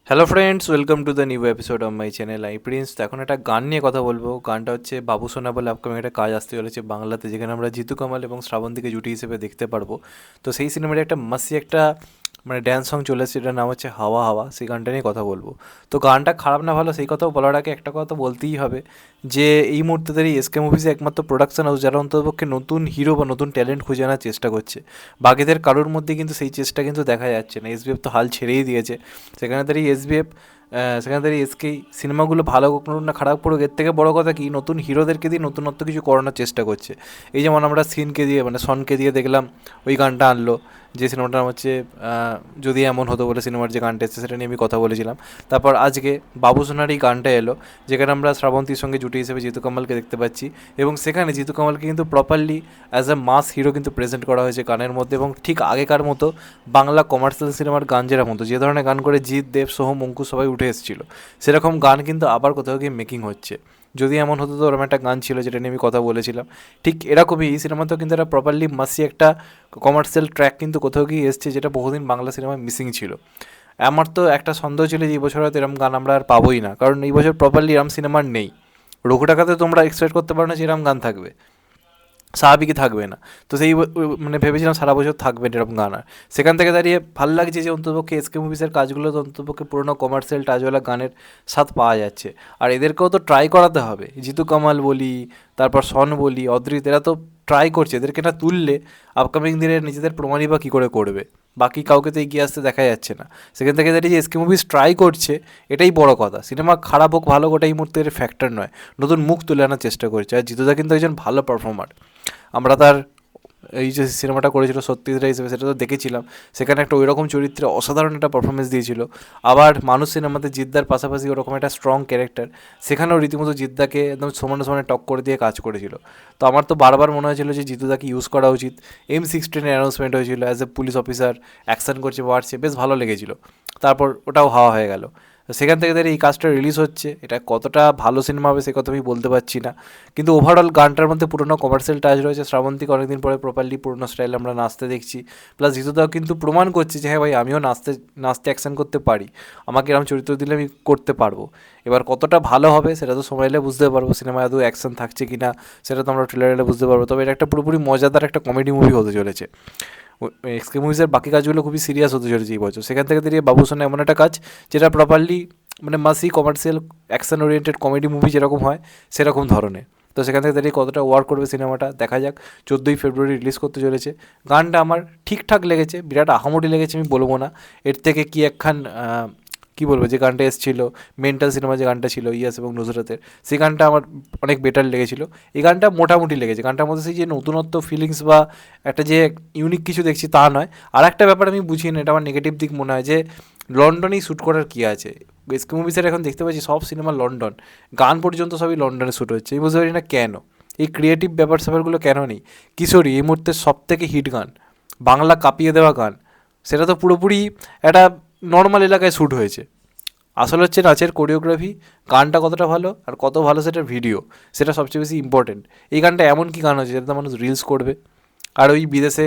Hello friends, welcome to the new episode of my channel I Prince. তো এখন একটা গান নিয়ে কথা বলবো। গানটা হচ্ছে বাবু সোনা বলে আপকামিং একটা কাজ আসতে চলেছে বাংলাতে, যেখানে আমরা জিতু কামাল এবং শ্রাবন্তীকে জুটি হিসেবে দেখতে পারবো। তো সেই সিনেমার একটা মাসি একটা ড্যান্স সং চলে এসেছে, যেটার নাম হচ্ছে হাওয়া হাওয়া। সেই গানটা নিয়ে কথা বলবো। তো গানটা খারাপ না ভালো সেই কথাও বলার আগে একটা কথা বলতেই হবে, যে এই মুহূর্তে দাঁড়িয়ে এসকে মুভিজে একমাত্র প্রোডাকশন হাউস যারা অন্ততপক্ষে নতুন হিরো বা নতুন ট্যালেন্ট খুঁজে আনার চেষ্টা করছে। বাকিদের কারোর মধ্যে কিন্তু সেই চেষ্টা কিন্তু দেখা যাচ্ছে না। এসবিএফ তো হাল ছেড়েই দিয়েছে। সেখানে দাঁড়িয়ে এসবিএফ সেখানে দাঁড়িয়ে এসকেই সিনেমাগুলো ভালো করুক না খারাপ করুক, এর থেকে বড় কথা কি নতুন হিরোদেরকে দিয়ে নতুনত্ব কিছু করানোর চেষ্টা করছে। এই যেমন আমরা সিনকে দিয়ে সনকে দিয়ে দেখলাম ওই গানটা আনলো, যে সিনেমাটার নাম হচ্ছে যদি এমন হতো বলে সিনেমার যে গানটা এসেছে সেটা নিয়ে আমি কথা বলেছিলাম। তারপর আজকে বাবু সোনার এই গানটা এলো, যেখানে আমরা শ্রাবন্তীর সঙ্গে জুটি হিসেবে জিতু কামালকে দেখতে পাচ্ছি, এবং সেখানে জিতু কামালকে কিন্তু properly as a mass hero কিন্তু প্রেজেন্ট করা হয়েছে গানের মধ্যে, এবং ঠিক আগেকার মতো বাংলা কমার্শিয়াল সিনেমার গান যেরকম হতো, যে ধরনের গান করে জিৎ, দেব, সোহম, অঙ্কু সবাই উঠে এসেছিলো, সেরকম গান কিন্তু আবার কোথাও গিয়ে মেকিং হচ্ছে। যদি এমন হতো তো ওরকম একটা গান ছিল যেটা নিয়ে আমি কথা বলেছিলাম, ঠিক এরকমই এই সিনেমাতেও কিন্তু একটা প্রপারলি মাসি একটা কমার্শিয়াল ট্র্যাক কিন্তু কোথাও গিয়ে এসছে, যেটা বহুদিন বাংলা সিনেমায় মিসিং ছিল। আমার তো একটা সন্দেহ ছিল যে এই বছর হয়তো এরকম গান আমরা আর পাবোই না, কারণ এই বছর প্রপারলি এরম সিনেমার নেই। রঘু টাকাতে তোমরা এক্সপেক্ট করতে পারো না যে এরম গান থাকবে, স্বাভাবিকই থাকবে না। তো সেই ভেবেছিলাম সারা বছর থাকবে এরকম গান। আর সেখান থেকে দাঁড়িয়ে ভালো লাগছে যে অন্ততপক্ষে এসকে মুভিসের কাজগুলো তো অন্ততপক্ষে পুরোনো কমার্শিয়াল টাচওয়ালা গানের স্বাদ পাওয়া যাচ্ছে। আর এদেরকেও তো ট্রাই করাতে হবে। জিতু কামাল বলি, তারপর সন বলি, অদ্রিত, এরা তো ট্রাই করছে। এদেরকে না তুললে আপকামিং দিনে নিজেদের প্রমাণই বা কী করে করবে? বাকি কাউকে তো এগিয়ে আসতে দেখা যাচ্ছে না। সেখান থেকে দাঁড়িয়ে যে এসকে মুভিস ট্রাই করছে, এটাই বড় কথা। সিনেমা খারাপ হোক ভালো হোক ওটা এই মুহূর্তে ফ্যাক্টর নয়, নতুন মুখ তুলে আনার চেষ্টা করছে। আর জিতুদা কিন্তু একজন ভালো পারফর্মার। আমরা তার এই যে সিনেমাটা করেছিল সত্যজিৎ হিসেবে, সেটা তো দেখেছিলাম। সেখানে একটা ওই রকম চরিত্রে অসাধারণ একটা পারফরমেন্স দিয়েছিল। আবার মানুষ সিনেমাতে জিদ্দার পাশাপাশি ওরকম একটা স্ট্রং ক্যারেক্টার, সেখানেও রীতিমতো জিদ্দাকে একদম সমানে সমানে টক করে দিয়ে কাজ করেছিল। তো আমার তো বারবার মনে হয়েছিল যে জিতুদাকে ইউজ করা উচিত। M16 অ্যানাউন্সমেন্ট হয়েছিল, as a police officer action করছে, বাড়ছে, বেশ ভালো লেগেছিল। তারপর ওটাও হাওয়া হয়ে গেল। তো সেখান থেকে দাঁড়িয়ে এই কাজটা রিলিজ হচ্ছে, এটা কতটা ভালো সিনেমা হবে সে কথা আমি বলতে পারছি না। কিন্তু ওভারঅল গানটার মধ্যে পুরোনো কমার্শিয়াল টাচ রয়েছে। শ্রাবন্তীকে অনেকদিন পরে প্রপারলি পুরোনো স্টাইল আমরা নাচতে দেখছি। প্লাস জিতুদাও কিন্তু প্রমাণ করছে যে হ্যাঁ ভাই, আমিও নাচতে নাচতে অ্যাকশন করতে পারি, আমাকে এরকম চরিত্র দিলে আমি করতে পারবো। এবার কতটা ভালো হবে সেটা তো সময় এলে বুঝতে পারবো। সিনেমায় আদৌ অ্যাকশন থাকছে কি না সেটা তো আমরা ট্রেলার এলে বুঝতে পারবো। তবে এটা একটা পুরোপুরি মজাদার একটা কমেডি মুভি হতে চলেছে। এক্সকে মুভিজের বাকি কাজগুলো খুবই সিরিয়াস হতে চলেছে এই বছর। সেখান থেকে দাঁড়িয়ে বাবু সোনা এমন একটা কাজ যেটা প্রপারলি মাসি commercial action oriented comedy movie যেরকম হয় সেরকম ধরনের। তো সেখান থেকে দাঁড়িয়ে কতটা ওয়ার্ক করবে সিনেমাটা দেখা যাক। 14ই ফেব্রুয়ারি রিলিজ করতে চলেছে। গানটা আমার ঠিকঠাক লেগেছে, বিরাট আহামরি লেগেছে আমি বলবো না। এর থেকে কি একখান কী বলবো, যে গানটা এসেছিল মেন্টাল সিনেমা, যে গানটা ছিল ইয়াস এবং নুসরাতের, সেই গানটা আমার অনেক বেটার লেগেছিল। এই গানটা মোটামুটি লেগেছে। গানটার মধ্যে সেই যে নতুনত্ব ফিলিংস বা একটা যে ইউনিক কিছু দেখছি তা নয়। আর একটা ব্যাপার আমি বুঝি না, এটা আমার নেগেটিভ দিক মনে হয়, যে লন্ডনেই শ্যুট করার কী আছে? এসকে মুভিসের এখন দেখতে পাচ্ছি সব সিনেমা লন্ডন, গান পর্যন্ত সবই লন্ডনে শ্যুট হচ্ছে। আমি বুঝতে পারি না কেন এই ক্রিয়েটিভ ব্যাপার স্যাপারগুলো কেন নেই। কিশোরী এই মুহূর্তে সব থেকে হিট গান, বাংলা কাঁপিয়ে দেওয়া গান, সেটা তো পুরোপুরি একটা নর্মাল এলাকায় শ্যুট হয়েছে। আসলে হচ্ছে নাচের কোরিওগ্রাফি, গানটা কতটা ভালো আর কত ভালো সেটার ভিডিও, সেটা সবচেয়ে বেশি ইম্পর্টেন্ট। এই গানটা এমন কি গান হচ্ছে যেটাতে মানুষ রিলস করবে। আর ওই বিদেশে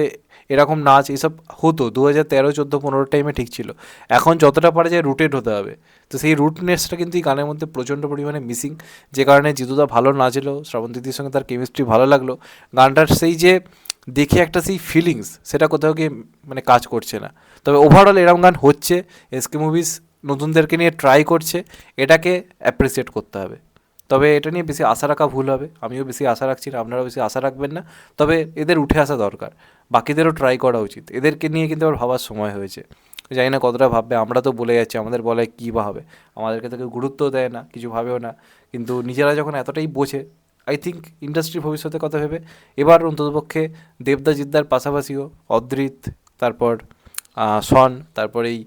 এরকম নাচ এসব হতো 2013, 14, 15 টাইমে ঠিক ছিল। এখন যতটা পারে যায় রুটেড হতে হবে। তো সেই রুটনেসটা কিন্তু এই গানের মধ্যে প্রচণ্ড পরিমাণে মিসিং, যে কারণে জিতুদা ভালো নাচলো, শ্রাবন্তীদির সঙ্গে তার কেমিস্ট্রি ভালো লাগলো। গানটার সেই যে দেখে একটা সেই ফিলিংস, সেটা কোথাও গিয়ে কাজ করছে না। তবে ওভারঅল এরম গান হচ্ছে, এসকে মুভিস নতুনদেরকে নিয়ে ট্রাই করছে, এটাকে অ্যাপ্রিসিয়েট করতে হবে। তবে এটা নিয়ে বেশি আশা রাখা ভুল হবে। আমিও বেশি আশা রাখছি না, আপনারাও বেশি আশা রাখবেন না। তবে এদের উঠে আসা দরকার, বাকিদেরও ট্রাই করা উচিত। এদেরকে নিয়ে কিন্তু আবার ভাবার সময় হয়েছে। জানি না কতটা ভাববে, আমরা তো বলে যাচ্ছি, আমাদের বলায় কী বা হবে। আমাদেরকে তো কেউ গুরুত্বও দেয় না, কিছু ভাবেও না। কিন্তু নিজেরা যখন এতটাই বোঝে, আই থিঙ্ক ইন্ডাস্ট্রির ভবিষ্যতের কথা ভেবে এবার অন্ততপক্ষে দেবদা জিদ্দার পাশাপাশিও অদ্রিত, তারপর সন, তারপর এই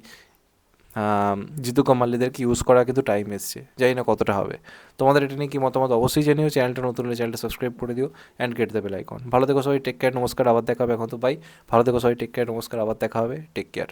জিতু কামালিদেরকে ইউজ করা কিন্তু টাইম এসছে। জানি না কতটা হবে। তোমাদের এটা নিয়ে কি মতামত অবশ্যই জানিও। চ্যানেলটা নতুন হলে চ্যানেলটা সাবস্ক্রাইব করে দিও and get the bell icon. ভালো থেকো সবাই, টেক কেয়ার, নমস্কার, আবার দেখা হবে। এখন তো বাই। ভালো থেকো সবাই, টেক কেয়ার, নমস্কার, আবার দেখা হবে, টেক কেয়ার।